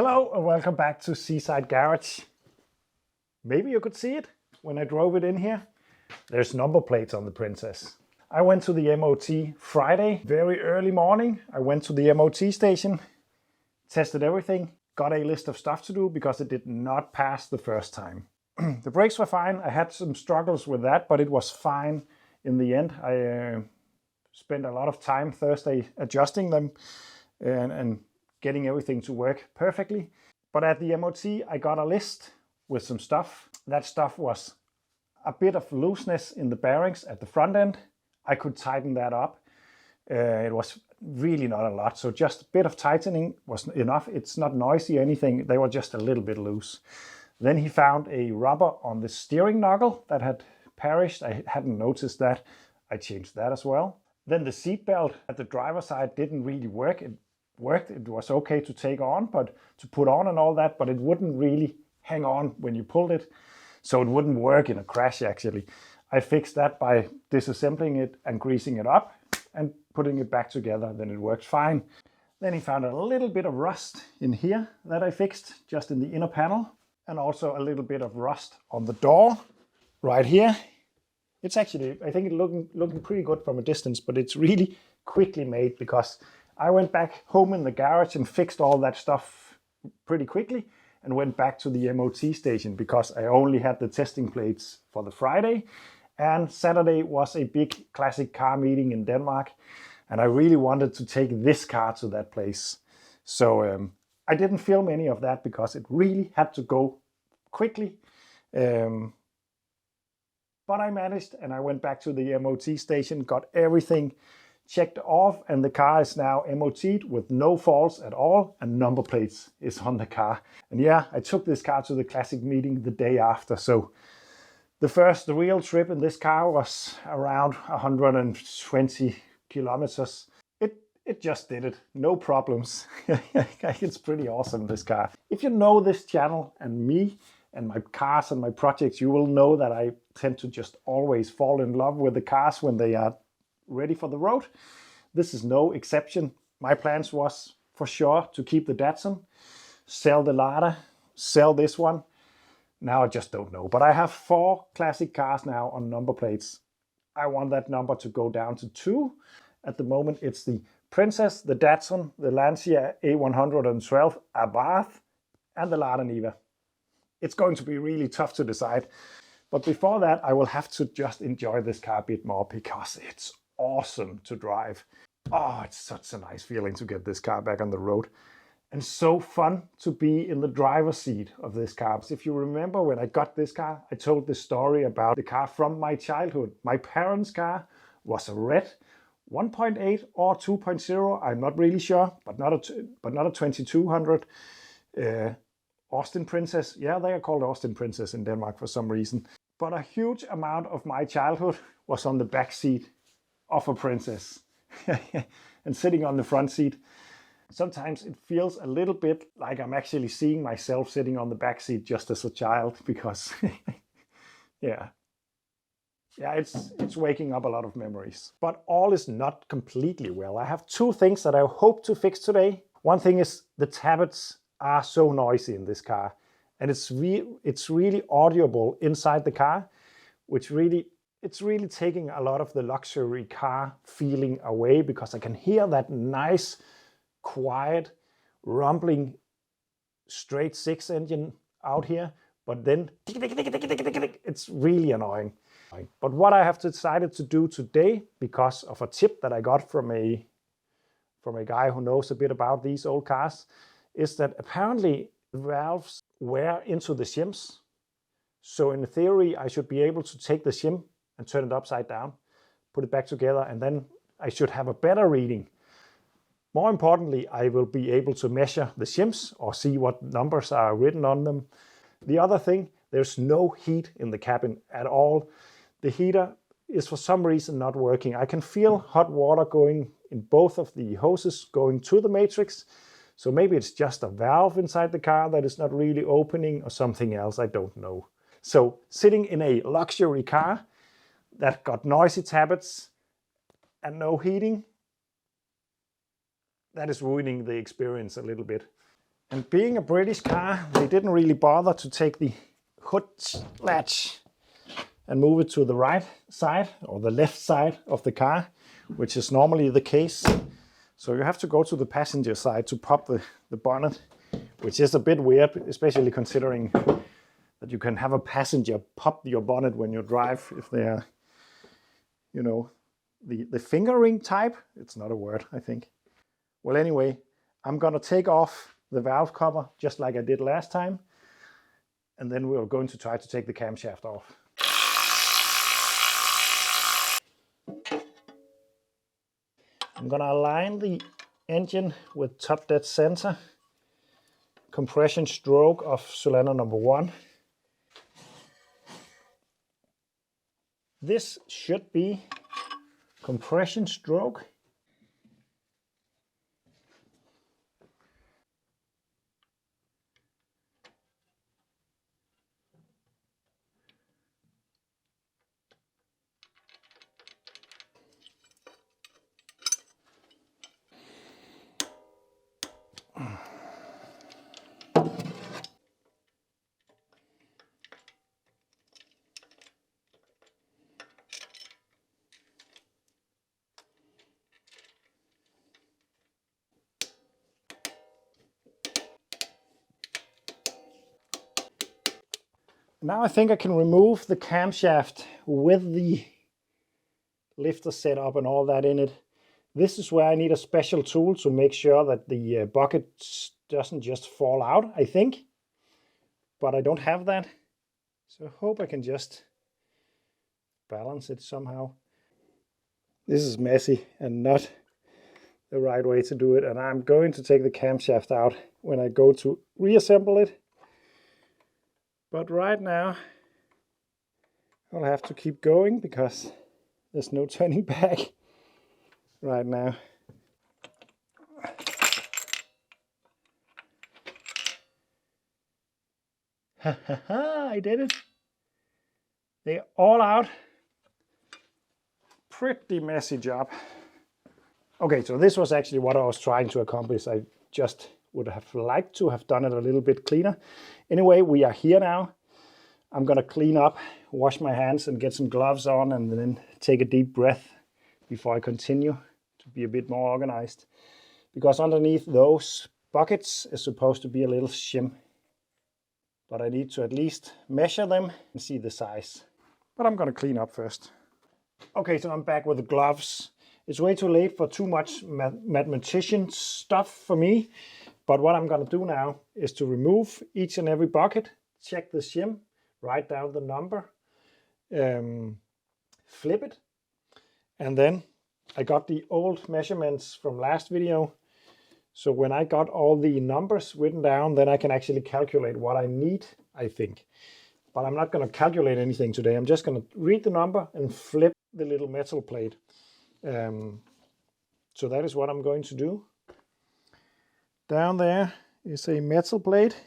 Hello and welcome back to Seaside Garage. Maybe you could see it when I drove it in here. There's number plates on the Princess. I went to the MOT Friday, very early morning. I went to the MOT station, tested everything, got a list of stuff to do because it did not pass the first time. The brakes were fine. I had some struggles with that, but it was fine in the end. I spent a lot of time Thursday adjusting them and getting everything to work perfectly. But at the MOT, I got a list with some stuff. That stuff was a bit of looseness in the bearings at the front end. I could tighten that up. It was really not a lot, so just a bit of tightening was enough. It's not noisy or anything, they were just a little bit loose. Then he found a rubber on the steering knuckle that had perished. I hadn't noticed that. I changed that as well. Then the seat belt at the driver's side didn't really work. It worked, it was okay to take on, but to put on and all that, but it wouldn't really hang on when you pulled it. So it wouldn't work in a crash actually. I fixed that by disassembling it and greasing it up and putting it back together, then it worked fine. Then he found a little bit of rust in here that I fixed, just in the inner panel, and also a little bit of rust on the door right here. It's actually, I think it's looking pretty good from a distance, but it's really quickly made because I went back home in the garage and fixed all that stuff pretty quickly and went back to the MOT station because I only had the testing plates for the Friday. And Saturday was a big classic car meeting in Denmark. And I really wanted to take this car to that place. So I didn't film any of that because it really had to go quickly. But I managed, and I went back to the MOT station, got everything checked off, and the car is now MOT'd with no faults at all, and number plates is on the car. And yeah, I took this car to the classic meeting the day after. So the real trip in this car was around 120 kilometers. It just did it, no problems. It's pretty awesome, this car. If you know this channel and me and my cars and my projects, you will know that I tend to just always fall in love with the cars when they are ready for the road. This is no exception. My plans was for sure to keep the Datsun, sell the Lada, sell this one. Now I just don't know. But I have 4 classic cars now on number plates. I want that number to go down to 2. At the moment it's the Princess, the Datsun, the Lancia A112 Abarth, and the Lada Niva. It's going to be really tough to decide. But before that, I will have to just enjoy this car a bit more because it's awesome to drive. Oh, it's such a nice feeling to get this car back on the road. And so fun to be in the driver's seat of this car. If you remember when I got this car, I told this story about the car from my childhood. My parents' car was a red 1.8 or 2.0, I'm not really sure, but not a 2200 Austin Princess. Yeah, they are called Austin Princess in Denmark for some reason. But a huge amount of my childhood was on the back seat of a Princess and sitting on the front seat. Sometimes it feels a little bit like I'm actually seeing myself sitting on the back seat just as a child because yeah, it's waking up a lot of memories. But all is not completely well. I have 2 things that I hope to fix today. One thing is the tappets are so noisy in this car, and it's really audible inside the car, which it's really taking a lot of the luxury car feeling away because I can hear that nice, quiet, rumbling straight 6 engine out here, but then it's really annoying. But what I have decided to do today, because of a tip that I got from a guy who knows a bit about these old cars, is that apparently the valves wear into the shims. So in theory, I should be able to take the shim and turn it upside down, put it back together, and then I should have a better reading. More importantly, I will be able to measure the shims or see what numbers are written on them. The other thing, there's no heat in the cabin at all. The heater is for some reason not working. I can feel hot water going in both of the hoses going to the matrix. So maybe it's just a valve inside the car that is not really opening or something else, I don't know. So sitting in a luxury car that got noisy tappets and no heating, that is ruining the experience a little bit. And being a British car, they didn't really bother to take the hood latch and move it to the right side or the left side of the car, which is normally the case. So you have to go to the passenger side to pop the bonnet, which is a bit weird, especially considering that you can have a passenger pop your bonnet when you drive if they are, you know, the fingering type. It's not a word, I think. Well, anyway, I'm gonna take off the valve cover just like I did last time, and then we're going to try to take the camshaft off. I'm gonna align the engine with top dead center, compression stroke of cylinder number 1. This should be compression stroke. Now I think I can remove the camshaft with the lifter setup and all that in it. This is where I need a special tool to make sure that the bucket doesn't just fall out, I think. But I don't have that. So I hope I can just balance it somehow. This is messy and not the right way to do it. And I'm going to take the camshaft out when I go to reassemble it. But right now, I'll have to keep going because there's no turning back right now. Ha ha ha, I did it. They're all out. Pretty messy job. Okay, so this was actually what I was trying to accomplish. I just would have liked to have done it a little bit cleaner. Anyway, we are here now. I'm gonna clean up, wash my hands and get some gloves on and then take a deep breath before I continue to be a bit more organized. Because underneath those buckets is supposed to be a little shim. But I need to at least measure them and see the size. But I'm gonna clean up first. Okay, so I'm back with the gloves. It's way too late for too much mathematician stuff for me. But what I'm gonna do now is to remove each and every bucket, check the shim, write down the number, flip it. And then I got the old measurements from last video. So when I got all the numbers written down, then I can actually calculate what I need, I think. But I'm not gonna calculate anything today. I'm just gonna read the number and flip the little metal plate. So that is what I'm going to do. Down there is a metal plate.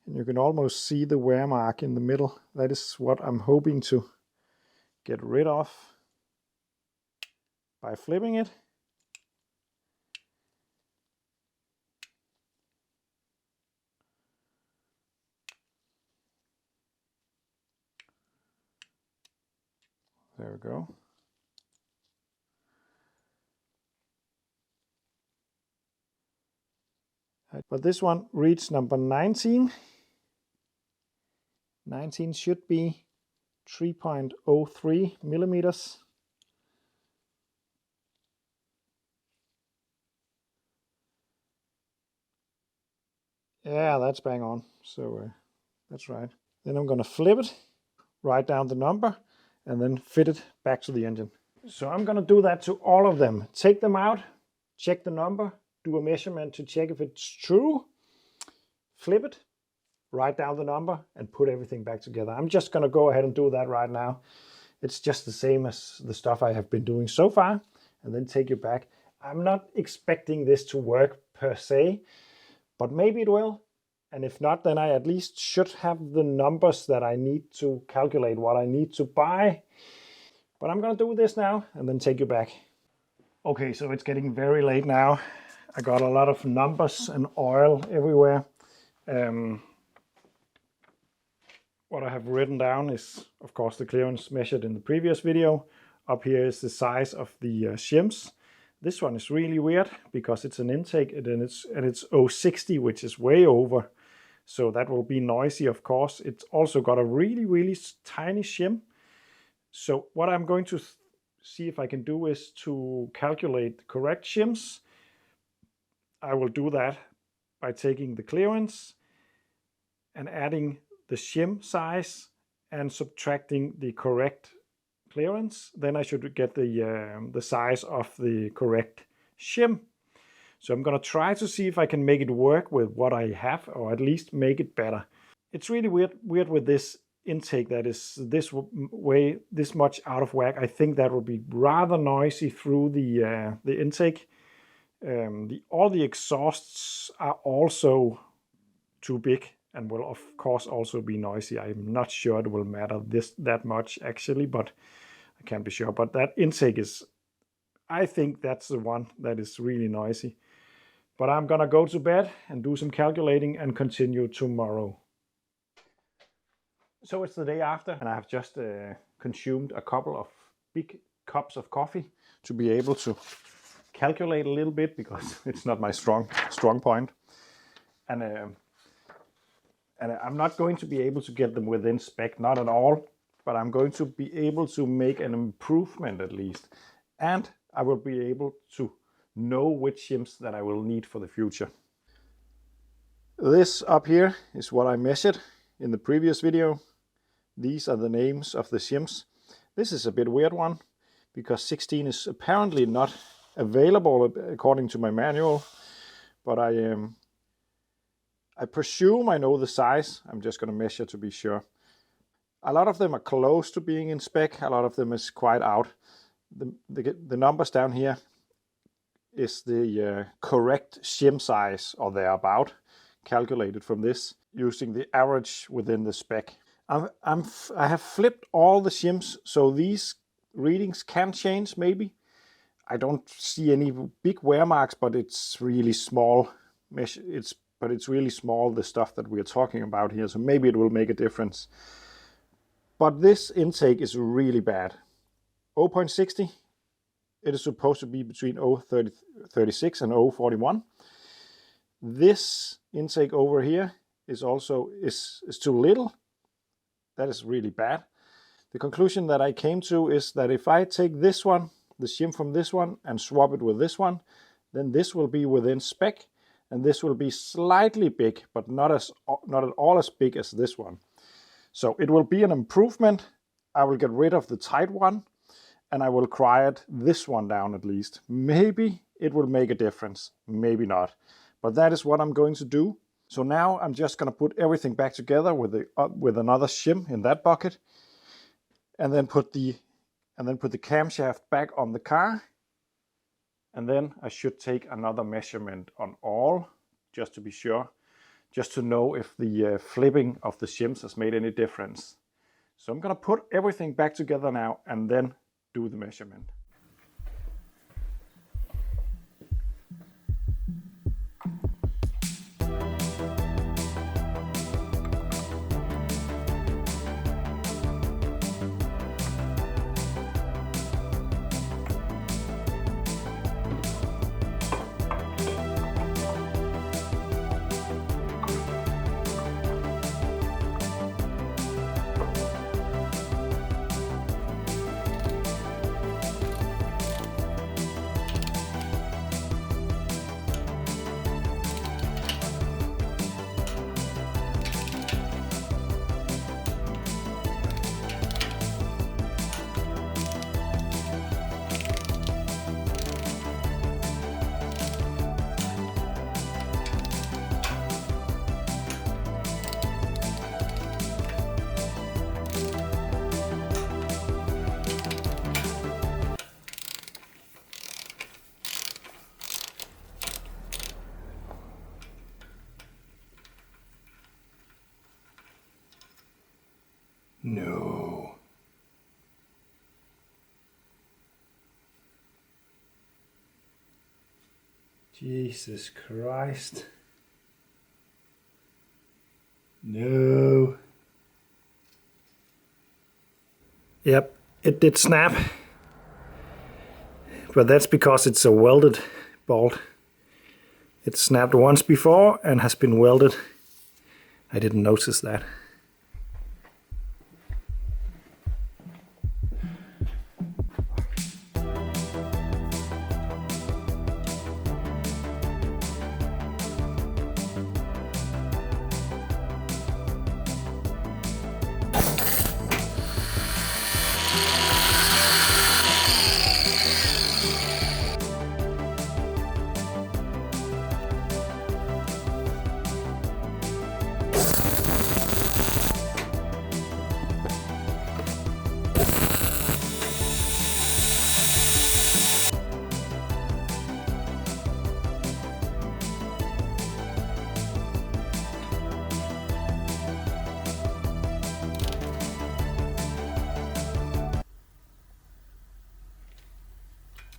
And you can almost see the wear mark in the middle. That is what I'm hoping to get rid of by flipping it. There we go. But this one reads number 19. 19 should be 3.03 millimeters. Yeah, that's bang on. So that's right. Then I'm gonna flip it, write down the number, and then fit it back to the engine. So I'm gonna do that to all of them. Take them out, check the number, do a measurement to check if it's true, flip it, write down the number, and put everything back together. I'm just gonna go ahead and do that right now. It's just the same as the stuff I have been doing so far, and then take it back. I'm not expecting this to work per se, but maybe it will. And if not, then I at least should have the numbers that I need to calculate what I need to buy. But I'm gonna do this now and then take you back. Okay, so it's getting very late now. I got a lot of numbers and oil everywhere. What I have written down is, of course, the clearance measured in the previous video. Up here is the size of the shims. This one is really weird because it's an intake and it's 060, which is way over. So that will be noisy, of course. It's also got a really tiny shim. So what I'm going to see if I can do is to calculate the correct shims. I will do that by taking the clearance and adding the shim size and subtracting the correct clearance. Then I should get the size of the correct shim. So I'm going to try to see if I can make it work with what I have, or at least make it better. It's really weird with this intake that is this much out of whack. I think that will be rather noisy through the intake. All the exhausts are also too big and will of course also be noisy. I'm not sure it will matter that much actually, but I can't be sure. But that intake is, I think that's the one that is really noisy. But I'm gonna go to bed and do some calculating and continue tomorrow. So it's the day after, and I have just consumed a couple of big cups of coffee to be able to calculate a little bit, because it's not my strong point. And I'm not going to be able to get them within spec, not at all, but I'm going to be able to make an improvement at least. And I will be able to know which shims that I will need for the future. This up here is what I measured in the previous video. These are the names of the shims. This is a bit weird one, because 16 is apparently not available according to my manual, but I presume I know the size. I'm just going to measure to be sure. A lot of them are close to being in spec. A lot of them is quite out. The numbers down here is the correct shim size, or thereabout, calculated from this using the average within the spec. I have flipped all the shims, so these readings can change maybe. I don't see any big wear marks, but it's really small. But it's really small, the stuff that we are talking about here, so maybe it will make a difference. But this intake is really bad. 0.60, it is supposed to be between 0.36 and 0.41. This intake over here is also too little. That is really bad. The conclusion that I came to is that if I take this one, the shim from this one, and swap it with this one, then this will be within spec. And this will be slightly big, but not at all as big as this one. So it will be an improvement. I will get rid of the tight one, and I will quiet this one down at least. Maybe it will make a difference, maybe not. But that is what I'm going to do. So now I'm just going to put everything back together with another shim in that bucket, and then put the camshaft back on the car. And then I should take another measurement on all, just to be sure, just to know if the flipping of the shims has made any difference. So I'm going to put everything back together now and then do the measurement. No. Jesus Christ. No. Yep, it did snap. But that's because it's a welded bolt. It snapped once before and has been welded. I didn't notice that.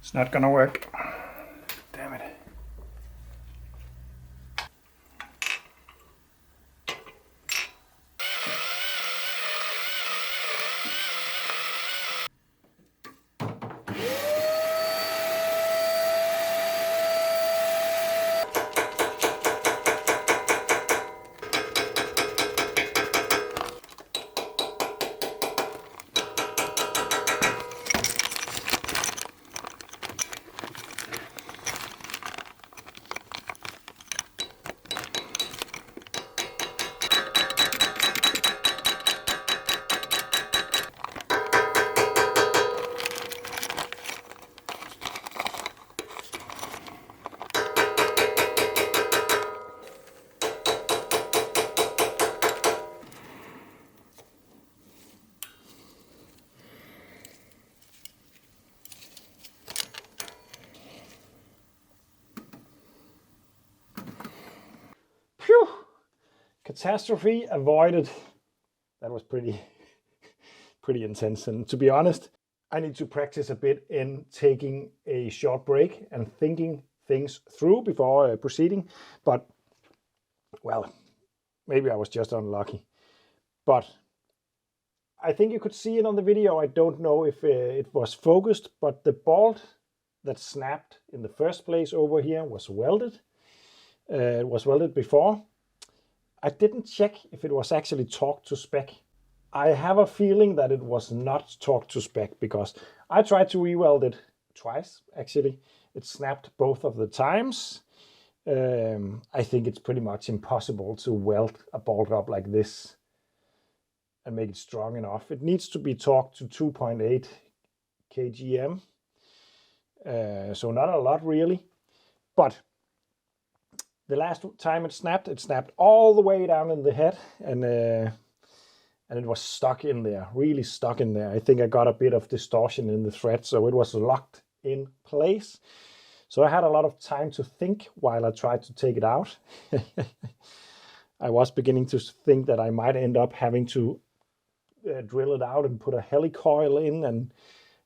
It's not gonna work. Damn it. Phew! Catastrophe avoided. That was pretty intense. And to be honest, I need to practice a bit in taking a short break and thinking things through before proceeding. But, well, maybe I was just unlucky. But I think you could see it on the video. I don't know if it was focused, but the bolt that snapped in the first place over here was welded. It was welded before. I didn't check if it was actually torqued to spec. I have a feeling that it was not torqued to spec because I tried to re-weld it twice, actually. It snapped both of the times. I think it's pretty much impossible to weld a bolt up like this and make it strong enough. It needs to be torqued to 2.8 kgm. So not a lot really, but the last time it snapped all the way down in the head, and it was stuck in there, really stuck in there. I think I got a bit of distortion in the thread, so it was locked in place. So I had a lot of time to think while I tried to take it out. I was beginning to think that I might end up having to drill it out and put a helicoil in, and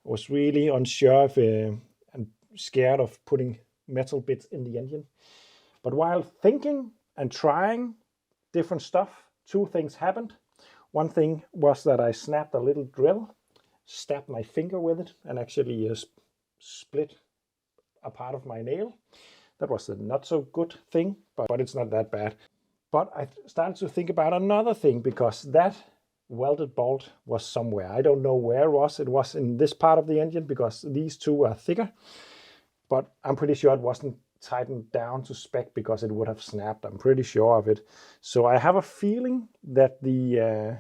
was really unsure if and scared of putting metal bits in the engine. But while thinking and trying different stuff, two things happened. One thing was that I snapped a little drill, stabbed my finger with it, and actually split a part of my nail. That was a not so good thing, but it's not that bad. But I started to think about another thing, because that welded bolt was somewhere. I don't know where it was. It was in this part of the engine because these two are thicker. But I'm pretty sure it wasn't tightened down to spec because it would have snapped. I'm pretty sure of it. So I have a feeling that the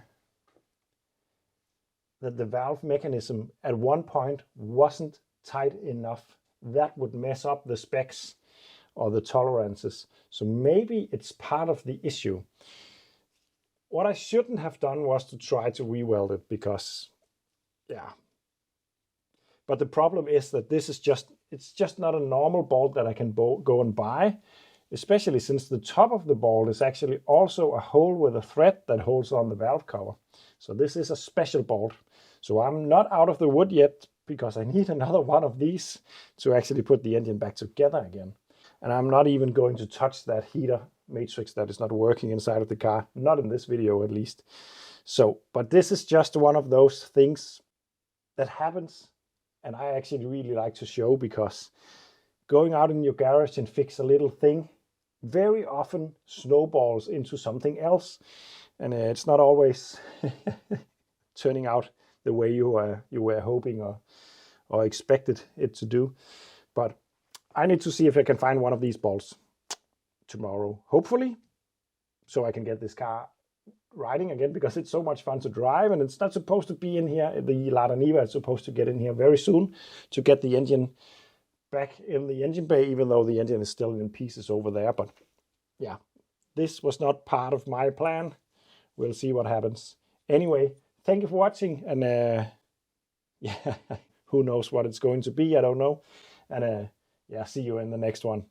valve mechanism at one point wasn't tight enough. That would mess up the specs or the tolerances. So maybe it's part of the issue. What I shouldn't have done was to try to re-weld it, because, yeah. But the problem is that this is it's just not a normal bolt that I can go and buy, especially since the top of the bolt is actually also a hole with a thread that holds on the valve cover. So this is a special bolt. So I'm not out of the wood yet, because I need another one of these to actually put the engine back together again. And I'm not even going to touch that heater matrix that is not working inside of the car, not in this video at least. So, but this is just one of those things that happens, and I actually really like to show, because going out in your garage and fix a little thing very often snowballs into something else, and it's not always turning out the way you were hoping or expected it to do. But I need to see if I can find one of these bolts tomorrow, hopefully, so I can get this car riding again, because it's so much fun to drive, and it's not supposed to be in here. The Lada Niva is supposed to get in here very soon to get the engine back in the engine bay, even though the engine is still in pieces over there. But yeah, this was not part of my plan. We'll see what happens. Anyway, thank you for watching, and yeah, who knows what it's going to be, I don't know. And yeah, see you in the next one.